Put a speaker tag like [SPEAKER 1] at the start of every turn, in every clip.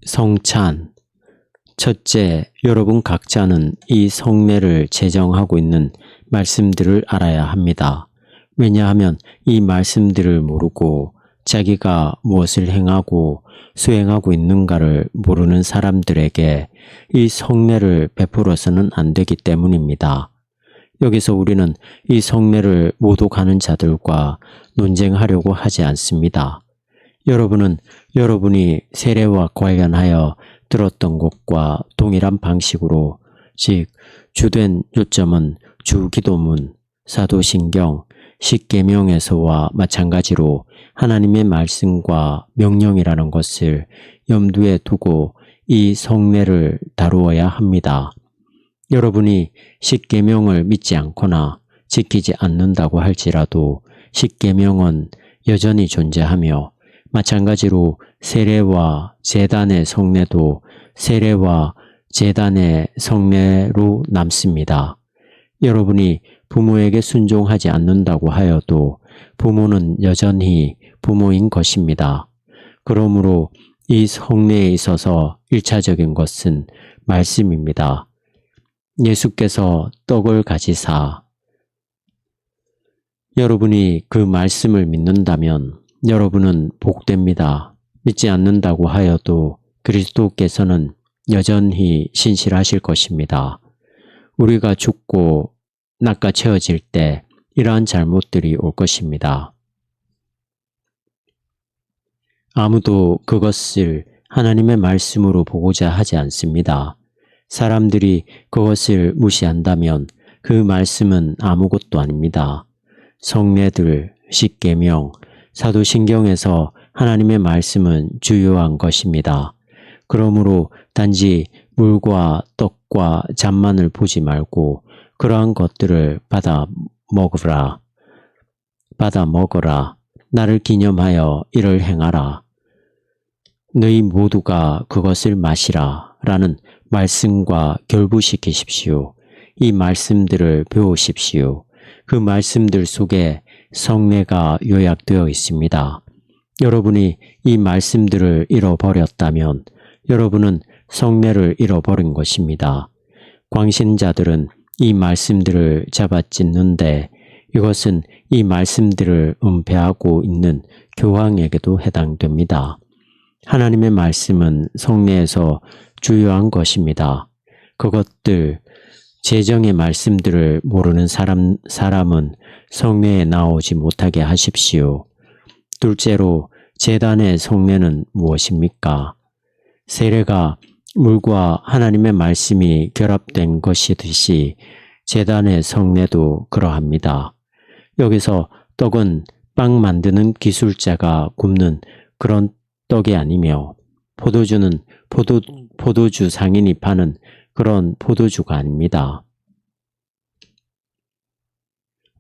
[SPEAKER 1] 성찬. 첫째, 여러분 각자는 이 성례를 제정하고 있는 말씀들을 알아야 합니다. 왜냐하면 이 말씀들을 모르고 자기가 무엇을 행하고 수행하고 있는가를 모르는 사람들에게 이 성례를 베풀어서는 안 되기 때문입니다. 여기서 우리는 이 성례를 모독하는 자들과 논쟁하려고 하지 않습니다. 여러분은 여러분이 세례와 관련하여 들었던 것과 동일한 방식으로, 즉 주된 요점은 주기도문, 사도신경, 십계명에서와 마찬가지로 하나님의 말씀과 명령이라는 것을 염두에 두고 이 성례를 다루어야 합니다. 여러분이 십계명을 믿지 않거나 지키지 않는다고 할지라도 십계명은 여전히 존재하며, 마찬가지로 세례와 제단의 성례도 세례와 제단의 성례로 남습니다. 여러분이 부모에게 순종하지 않는다고 하여도 부모는 여전히 부모인 것입니다. 그러므로 이 성례에 있어서 1차적인 것은 말씀입니다. 예수께서 떡을 가지사 여러분이 그 말씀을 믿는다면 여러분은 복됩니다. 믿지 않는다고 하여도 그리스도께서는 여전히 신실하실 것입니다. 우리가 죽고 낚아채어질 때 이러한 잘못들이 올 것입니다. 아무도 그것을 하나님의 말씀으로 보고자 하지 않습니다. 사람들이 그것을 무시한다면 그 말씀은 아무것도 아닙니다. 성례들, 십계명, 사도신경에서 하나님의 말씀은 주요한 것입니다. 그러므로 단지 물과 떡과 잔만을 보지 말고 그러한 것들을 받아 먹어라. 나를 기념하여 이를 행하라. 너희 모두가 그것을 마시라. 라는 말씀과 결부시키십시오. 이 말씀들을 배우십시오. 그 말씀들 속에 성례가 요약되어 있습니다. 여러분이 이 말씀들을 잃어버렸다면 여러분은 성례를 잃어버린 것입니다. 광신자들은 이 말씀들을 잡아찢는데 이것은 이 말씀들을 은폐하고 있는 교황에게도 해당됩니다. 하나님의 말씀은 성례에서 주요한 것입니다. 그것들, 제정의 말씀들을 모르는 사람은 성례에 나오지 못하게 하십시오. 둘째로, 제단의 성례는 무엇입니까? 세례가 물과 하나님의 말씀이 결합된 것이듯이 제단의 성례도 그러합니다. 여기서 떡은 빵 만드는 기술자가 굽는 그런 떡이 아니며, 포도주는 포도주 상인이 파는 그런 포도주가 아닙니다.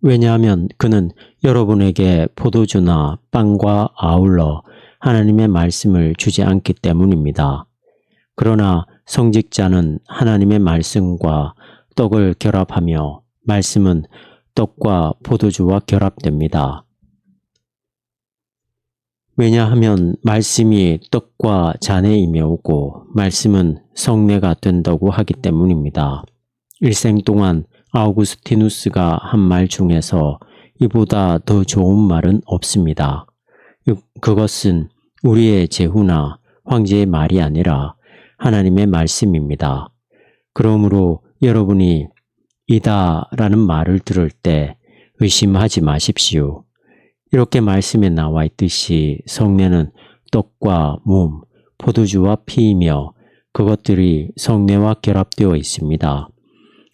[SPEAKER 1] 왜냐하면 그는 여러분에게 포도주나 빵과 아울러 하나님의 말씀을 주지 않기 때문입니다. 그러나 성직자는 하나님의 말씀과 떡을 결합하며 말씀은 떡과 포도주와 결합됩니다. 왜냐하면 말씀이 떡과 잔에 임해오고 말씀은 성례가 된다고 하기 때문입니다. 일생 동안 아우구스티누스가 한 말 중에서 이보다 더 좋은 말은 없습니다. 그것은 우리의 제후나 황제의 말이 아니라 하나님의 말씀입니다. 그러므로 여러분이 이다라는 말을 들을 때 의심하지 마십시오. 이렇게 말씀에 나와 있듯이 성례는 떡과 몸, 포도주와 피이며 그것들이 성례와 결합되어 있습니다.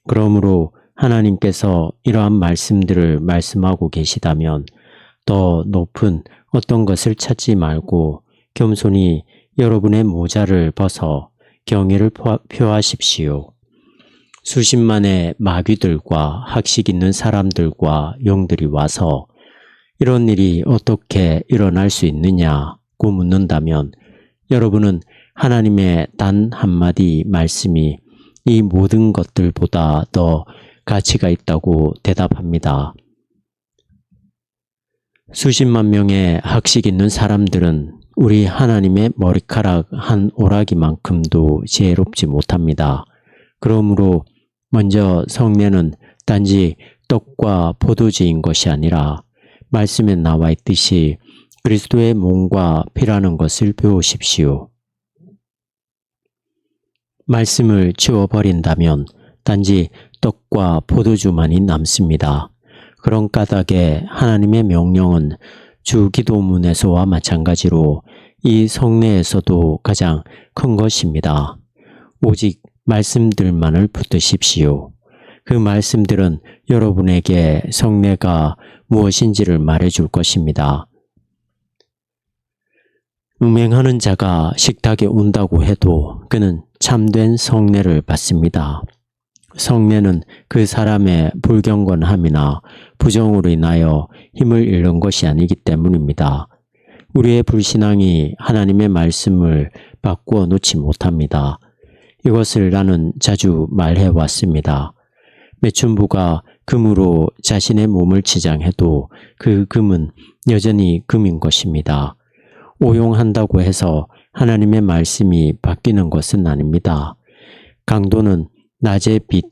[SPEAKER 1] 그러므로 하나님께서 이러한 말씀들을 말씀하고 계시다면 더 높은 어떤 것을 찾지 말고 겸손히 여러분의 모자를 벗어 경의를 표하십시오. 수십만의 마귀들과 학식 있는 사람들과 영들이 와서 이런 일이 어떻게 일어날 수 있느냐고 묻는다면 여러분은 하나님의 단 한마디 말씀이 이 모든 것들보다 더 가치가 있다고 대답합니다. 수십만 명의 학식 있는 사람들은 우리 하나님의 머리카락 한 오라기만큼도 지혜롭지 못합니다. 그러므로 먼저 성례는 단지 떡과 포도주인 것이 아니라 말씀에 나와 있듯이 그리스도의 몸과 피라는 것을 배우십시오. 말씀을 지워버린다면 단지 떡과 포도주만이 남습니다. 그런 까닭에 하나님의 명령은 주 기도문에서와 마찬가지로 이 성례에서도 가장 큰 것입니다. 오직 말씀들만을 붙드십시오. 그 말씀들은 여러분에게 성례가 무엇인지를 말해줄 것입니다. 음행하는 자가 식탁에 온다고 해도 그는 참된 성례를 받습니다. 성례는 그 사람의 불경건함이나 부정으로 인하여 힘을 잃는 것이 아니기 때문입니다. 우리의 불신앙이 하나님의 말씀을 바꾸어 놓지 못합니다. 이것을 나는 자주 말해왔습니다. 매춘부가 금으로 자신의 몸을 치장해도 그 금은 여전히 금인 것입니다. 오용한다고 해서 하나님의 말씀이 바뀌는 것은 아닙니다. 강도는 낮의 빛,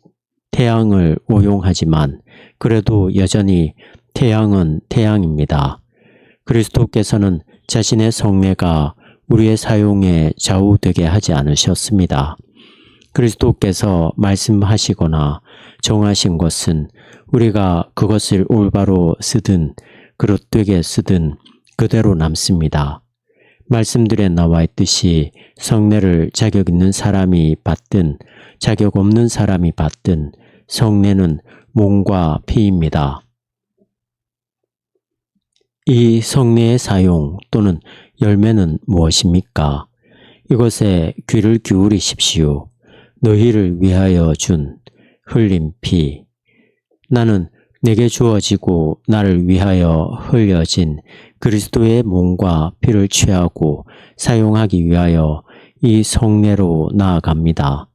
[SPEAKER 1] 태양을 오용하지만 그래도 여전히 태양은 태양입니다. 그리스도께서는 자신의 성례가 우리의 사용에 좌우되게 하지 않으셨습니다. 그리스도께서 말씀하시거나 정하신 것은 우리가 그것을 올바로 쓰든 그릇되게 쓰든 그대로 남습니다. 말씀들에 나와 있듯이 성례를 자격 있는 사람이 받든 자격 없는 사람이 받든 성례는 몸과 피입니다. 이 성례의 사용 또는 열매는 무엇입니까? 이것에 귀를 기울이십시오. 너희를 위하여 준 흘린 피. 나는 내게 주어지고 나를 위하여 흘려진 그리스도의 몸과 피를 취하고 사용하기 위하여 이 성례로 나아갑니다.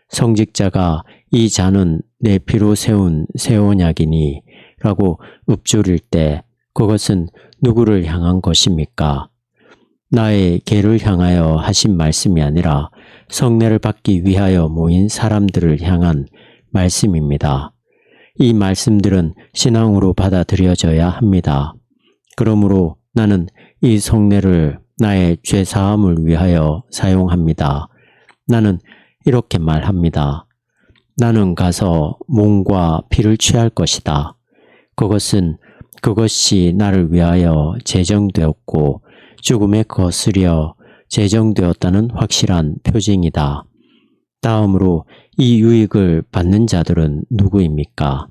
[SPEAKER 1] 성직자가 이 잔은 내 피로 세운 새 언약이니 라고 읊조릴 때 그것은 누구를 향한 것입니까? 나의 개를 향하여 하신 말씀이 아니라 성례를 받기 위하여 모인 사람들을 향한 말씀입니다. 이 말씀들은 신앙으로 받아들여져야 합니다. 그러므로 나는 이 성례를 나의 죄사함을 위하여 사용합니다. 나는 이렇게 말합니다. 나는 가서 몸과 피를 취할 것이다. 그것이 나를 위하여 제정되었고 죽음에 거스려 제정되었다는 확실한 표징이다. 다음으로 이 유익을 받는 자들은 누구입니까?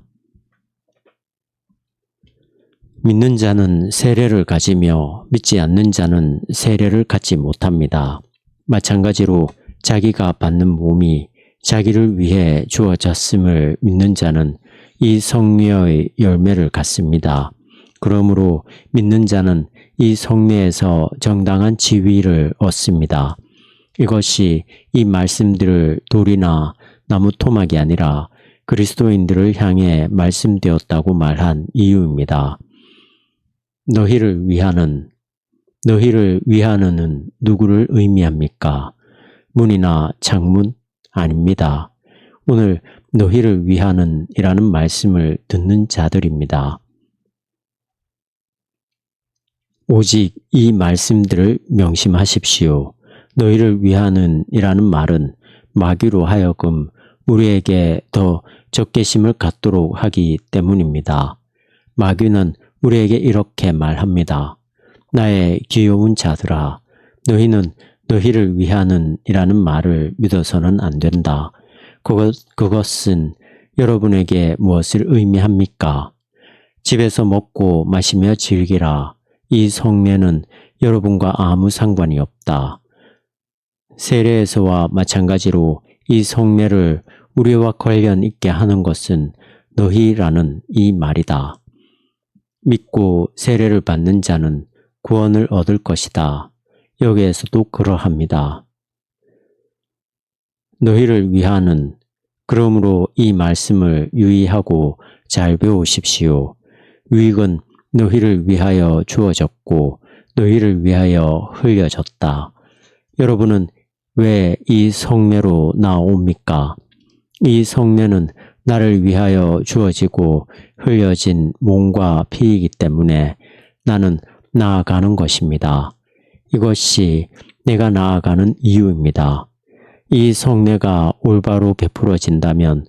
[SPEAKER 1] 믿는 자는 세례를 가지며 믿지 않는 자는 세례를 갖지 못합니다. 마찬가지로 자기가 받는 몸이 자기를 위해 주어졌음을 믿는 자는 이 성례의 열매를 갖습니다. 그러므로 믿는 자는 이 성례에서 정당한 지위를 얻습니다. 이것이 이 말씀들을 돌이나 나무 토막이 아니라 그리스도인들을 향해 말씀되었다고 말한 이유입니다. 너희를 위하는은 누구를 의미합니까? 문이나 창문? 아닙니다. 오늘 너희를 위하는 이라는 말씀을 듣는 자들입니다. 오직 이 말씀들을 명심하십시오. 너희를 위하는 이라는 말은 마귀로 하여금 우리에게 더 적개심을 갖도록 하기 때문입니다. 마귀는 우리에게 이렇게 말합니다. 나의 귀여운 자들아, 너희는 너희를 위하는 이라는 말을 믿어서는 안 된다. 그것은 여러분에게 무엇을 의미합니까? 집에서 먹고 마시며 즐기라. 이 성례는 여러분과 아무 상관이 없다. 세례에서와 마찬가지로 이 성례를 우리와 관련 있게 하는 것은 너희라는 이 말이다. 믿고 세례를 받는 자는 구원을 얻을 것이다. 여기에서도 그러합니다. 너희를 위하는, 그러므로 이 말씀을 유의하고 잘 배우십시오. 유익은 너희를 위하여 주어졌고 너희를 위하여 흘려졌다. 여러분은 왜 이 성례로 나옵니까? 이 성례는 나를 위하여 주어지고 흘려진 몸과 피이기 때문에 나는 나아가는 것입니다. 이것이 내가 나아가는 이유입니다. 이 성례가 올바로 베풀어진다면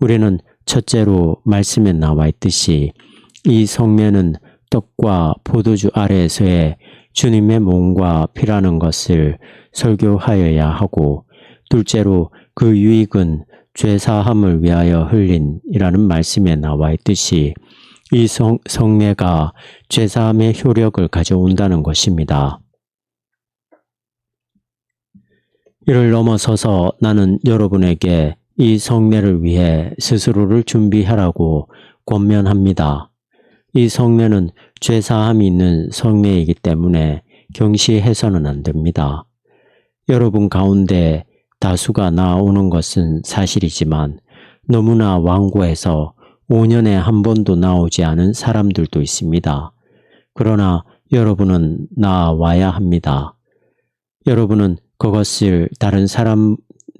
[SPEAKER 1] 우리는 첫째로 말씀에 나와 있듯이 이 성례는 떡과 포도주 아래에서의 주님의 몸과 피라는 것을 설교하여야 하고, 둘째로 그 유익은 죄사함을 위하여 흘린이라는 말씀에 나와 있듯이 이 성례가 죄사함의 효력을 가져온다는 것입니다. 이를 넘어서서 나는 여러분에게 이 성례를 위해 스스로를 준비하라고 권면합니다. 이 성례는 죄사함이 있는 성례이기 때문에 경시해서는 안 됩니다. 여러분 가운데 다수가 나오는 것은 사실이지만 너무나 완고해서 5년에 한 번도 나오지 않은 사람들도 있습니다. 그러나 여러분은 나와야 합니다. 여러분은 그것을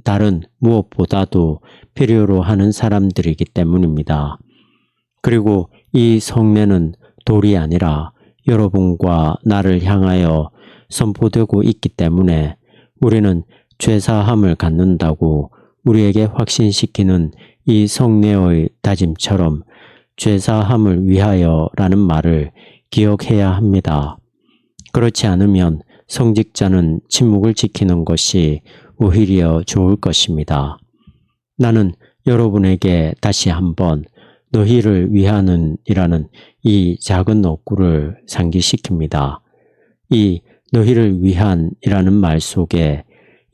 [SPEAKER 1] 다른 무엇보다도 필요로 하는 사람들이기 때문입니다. 그리고 이 성례는 돌이 아니라 여러분과 나를 향하여 선포되고 있기 때문에 우리는 죄사함을 갖는다고 우리에게 확신시키는 이 성례의 다짐처럼 죄사함을 위하여라는 말을 기억해야 합니다. 그렇지 않으면 성직자는 침묵을 지키는 것이 오히려 좋을 것입니다. 나는 여러분에게 다시 한번 너희를 위하는 이라는 이 작은 어구를 상기시킵니다. 이 너희를 위한 이라는 말 속에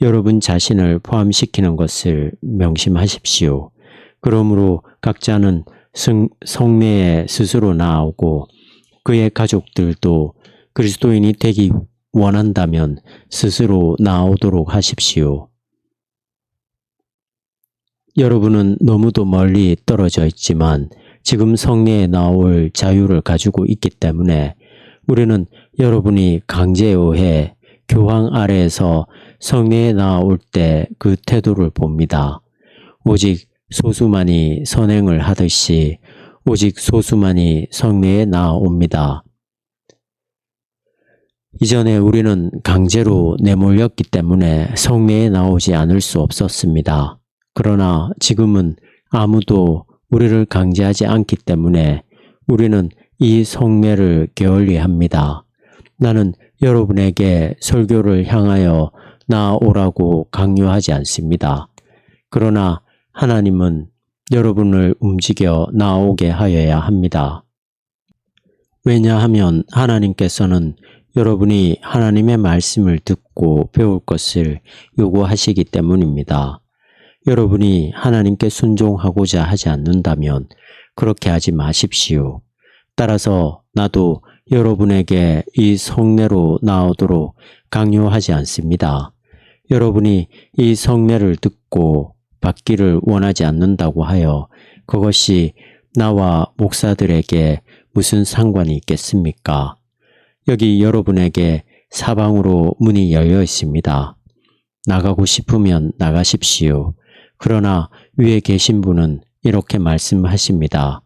[SPEAKER 1] 여러분 자신을 포함시키는 것을 명심하십시오. 그러므로 각자는 성례에 스스로 나아오고 그의 가족들도 그리스도인이 되기 원한다면 스스로 나오도록 하십시오. 여러분은 너무도 멀리 떨어져 있지만 지금 성례에 나올 자유를 가지고 있기 때문에 우리는 여러분이 강제에 의해 교황 아래에서 성례에 나올 때 그 태도를 봅니다. 오직 소수만이 선행을 하듯이 오직 소수만이 성례에 나옵니다. 이전에 우리는 강제로 내몰렸기 때문에 성례에 나오지 않을 수 없었습니다. 그러나 지금은 아무도 우리를 강제하지 않기 때문에 우리는 이 성례를 게을리합니다. 나는 여러분에게 설교를 향하여 나오라고 강요하지 않습니다. 그러나 하나님은 여러분을 움직여 나오게 하여야 합니다. 왜냐하면 하나님께서는 여러분이 하나님의 말씀을 듣고 배울 것을 요구하시기 때문입니다. 여러분이 하나님께 순종하고자 하지 않는다면 그렇게 하지 마십시오. 따라서 나도 여러분에게 이 성례로 나오도록 강요하지 않습니다. 여러분이 이 성례를 듣고 받기를 원하지 않는다고 하여 그것이 나와 목사들에게 무슨 상관이 있겠습니까? 여기 여러분에게 사방으로 문이 열려 있습니다. 나가고 싶으면 나가십시오. 그러나 위에 계신 분은 이렇게 말씀하십니다.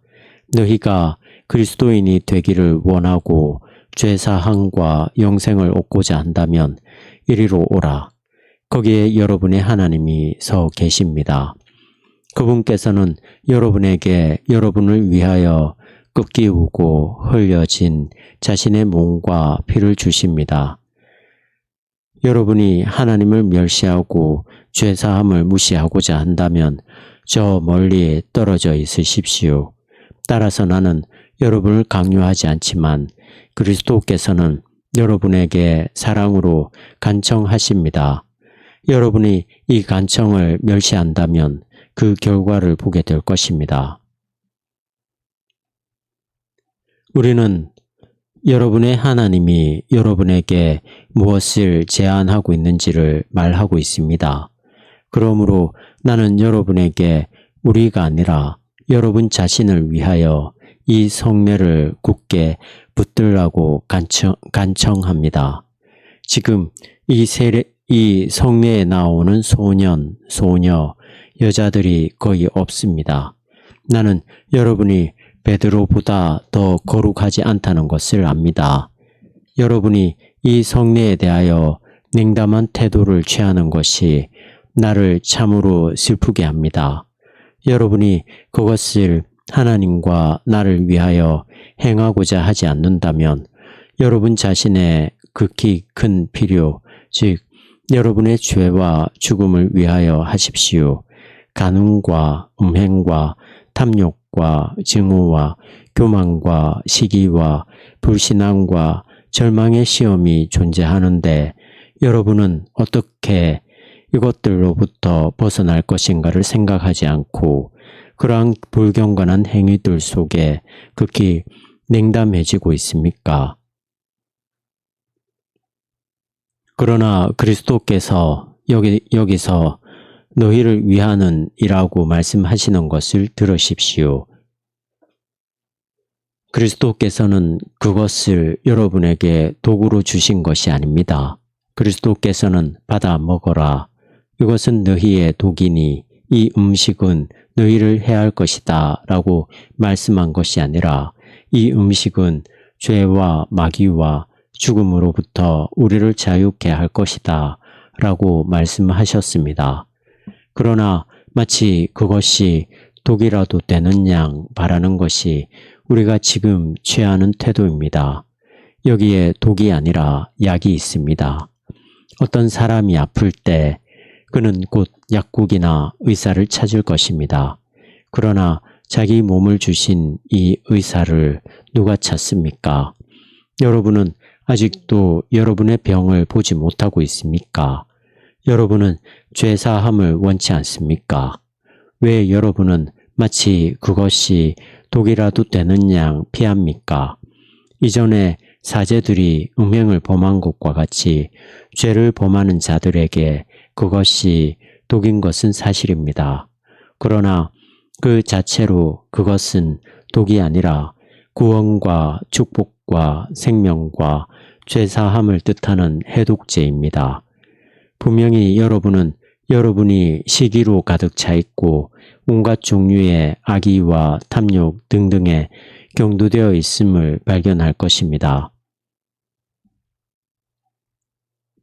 [SPEAKER 1] 너희가 그리스도인이 되기를 원하고 죄사함과 영생을 얻고자 한다면 이리로 오라. 거기에 여러분의 하나님이 서 계십니다. 그분께서는 여러분에게 여러분을 위하여 꺾이우고 흘려진 자신의 몸과 피를 주십니다. 여러분이 하나님을 멸시하고 죄사함을 무시하고자 한다면 저 멀리 떨어져 있으십시오. 따라서 나는 여러분을 강요하지 않지만 그리스도께서는 여러분에게 사랑으로 간청하십니다. 여러분이 이 간청을 멸시한다면 그 결과를 보게 될 것입니다. 우리는 여러분의 하나님이 여러분에게 무엇을 제안하고 있는지를 말하고 있습니다. 그러므로 나는 여러분에게 우리가 아니라 여러분 자신을 위하여 이 성례를 굳게 붙들라고 간청합니다. 지금 이 성례에 나오는 소년, 소녀, 여자들이 거의 없습니다. 나는 여러분이 베드로보다 더 거룩하지 않다는 것을 압니다. 여러분이 이 성례에 대하여 냉담한 태도를 취하는 것이 나를 참으로 슬프게 합니다. 여러분이 그것을 하나님과 나를 위하여 행하고자 하지 않는다면 여러분 자신의 극히 큰 필요, 즉 여러분의 죄와 죽음을 위하여 하십시오. 간음과 음행과 탐욕과 증오와 교만과 시기와 불신앙과 절망의 시험이 존재하는데 여러분은 어떻게 이것들로부터 벗어날 것인가를 생각하지 않고 그러한 불경건한 행위들 속에 극히 냉담해지고 있습니까? 그러나 그리스도께서 여기서 너희를 위하는 이라고 말씀하시는 것을 들으십시오. 그리스도께서는 그것을 여러분에게 도구로 주신 것이 아닙니다. 그리스도께서는 받아 먹어라. 이것은 너희의 독이니 이 음식은 너희를 해할 것이다 라고 말씀한 것이 아니라 이 음식은 죄와 마귀와 죽음으로부터 우리를 자유케 할 것이다 라고 말씀하셨습니다. 그러나 마치 그것이 독이라도 되는 양 바라는 것이 우리가 지금 취하는 태도입니다. 여기에 독이 아니라 약이 있습니다. 어떤 사람이 아플 때 그는 곧 약국이나 의사를 찾을 것입니다. 그러나 자기 몸을 주신 이 의사를 누가 찾습니까? 여러분은 아직도 여러분의 병을 보지 못하고 있습니까? 여러분은 죄사함을 원치 않습니까? 왜 여러분은 마치 그것이 독이라도 되는 양 피합니까? 이전에 사제들이 음행을 범한 것과 같이 죄를 범하는 자들에게 그것이 독인 것은 사실입니다. 그러나 그 자체로 그것은 독이 아니라 구원과 축복과 생명과 죄사함을 뜻하는 해독제입니다. 분명히 여러분은 여러분이 시기로 가득 차 있고 온갖 종류의 악의와 탐욕 등등에 경도되어 있음을 발견할 것입니다.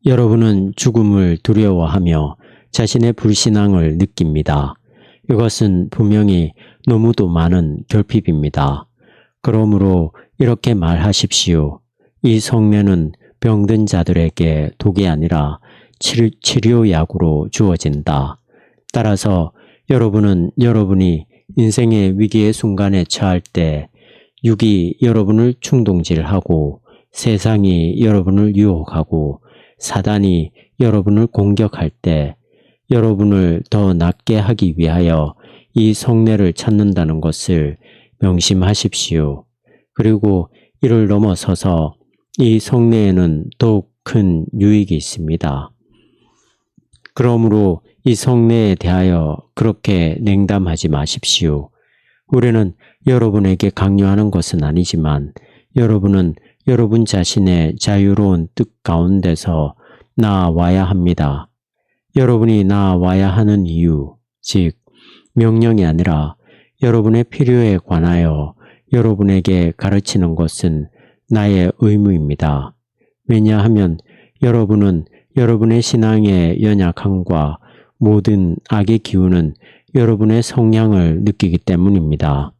[SPEAKER 1] 여러분은 죽음을 두려워하며 자신의 불신앙을 느낍니다. 이것은 분명히 너무도 많은 결핍입니다. 그러므로 이렇게 말하십시오. 이 성례는 병든 자들에게 독이 아니라 치료약으로 주어진다. 따라서 여러분은 여러분이 인생의 위기의 순간에 처할 때 육이 여러분을 충동질하고 세상이 여러분을 유혹하고 사단이 여러분을 공격할 때 여러분을 더 낫게 하기 위하여 이 성례를 찾는다는 것을 명심하십시오. 그리고 이를 넘어서서 이 성례에는 더욱 큰 유익이 있습니다. 그러므로 이 성례에 대하여 그렇게 냉담하지 마십시오. 우리는 여러분에게 강요하는 것은 아니지만 여러분은 여러분 자신의 자유로운 뜻 가운데서 나아와야 합니다. 여러분이 나아와야 하는 이유, 즉 명령이 아니라 여러분의 필요에 관하여 여러분에게 가르치는 것은 나의 의무입니다. 왜냐하면 여러분은 여러분의 신앙의 연약함과 모든 악의 기운은 여러분의 성향을 느끼기 때문입니다.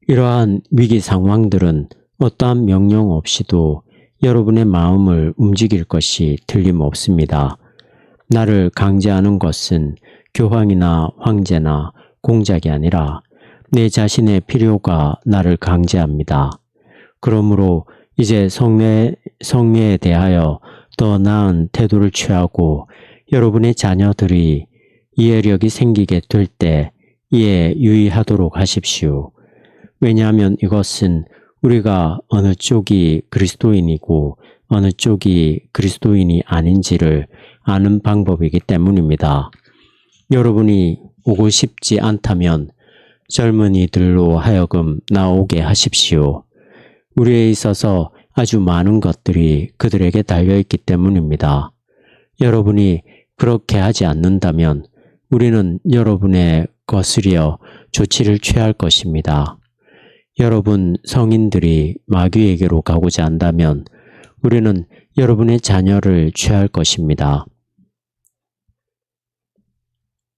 [SPEAKER 1] 이러한 위기 상황들은 어떠한 명령 없이도 여러분의 마음을 움직일 것이 틀림없습니다. 나를 강제하는 것은 교황이나 황제나 공작이 아니라 내 자신의 필요가 나를 강제합니다. 그러므로 이제 성례에 대하여 더 나은 태도를 취하고 여러분의 자녀들이 이해력이 생기게 될 때 이에 유의하도록 하십시오. 왜냐하면 이것은 우리가 어느 쪽이 그리스도인이고 어느 쪽이 그리스도인이 아닌지를 아는 방법이기 때문입니다. 여러분이 오고 싶지 않다면 젊은이들로 하여금 나오게 하십시오. 우리에 있어서 아주 많은 것들이 그들에게 달려있기 때문입니다. 여러분이 그렇게 하지 않는다면 우리는 여러분의 거스려 조치를 취할 것입니다. 여러분 성인들이 마귀에게로 가고자 한다면 우리는 여러분의 자녀를 취할 것입니다.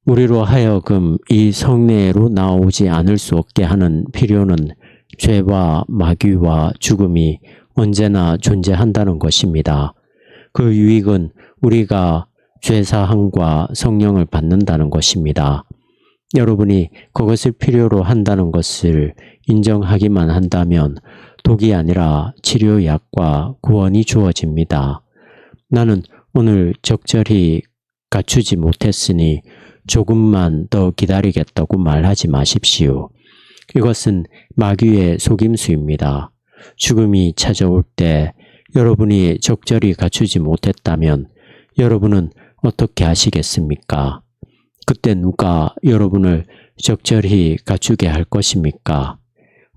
[SPEAKER 1] 우리로 하여금 이 성내로 나오지 않을 수 없게 하는 필요는 죄와 마귀와 죽음이 언제나 존재한다는 것입니다. 그 유익은 우리가 죄사함과 성령을 받는다는 것입니다. 여러분이 그것을 필요로 한다는 것을 인정하기만 한다면 독이 아니라 치료약과 구원이 주어집니다. 나는 오늘 적절히 갖추지 못했으니 조금만 더 기다리겠다고 말하지 마십시오. 이것은 마귀의 속임수입니다. 죽음이 찾아올 때 여러분이 적절히 갖추지 못했다면 여러분은 어떻게 하시겠습니까? 그때 누가 여러분을 적절히 갖추게 할 것입니까?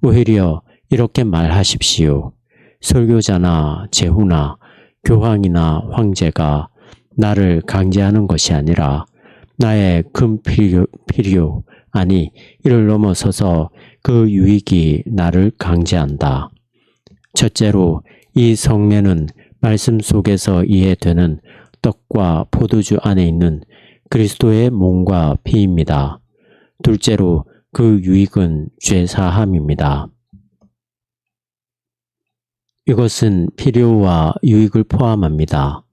[SPEAKER 1] 오히려 이렇게 말하십시오. 설교자나 제후나 교황이나 황제가 나를 강제하는 것이 아니라 나의 큰 필요, 아니 이를 넘어서서 그 유익이 나를 강제한다. 첫째로 이 성례는 말씀 속에서 이해되는 떡과 포도주 안에 있는 그리스도의 몸과 피입니다. 둘째로 그 유익은 죄사함입니다. 이것은 필요와 유익을 포함합니다.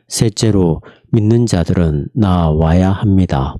[SPEAKER 1] 셋째로 믿는 자들은 나와야 합니다.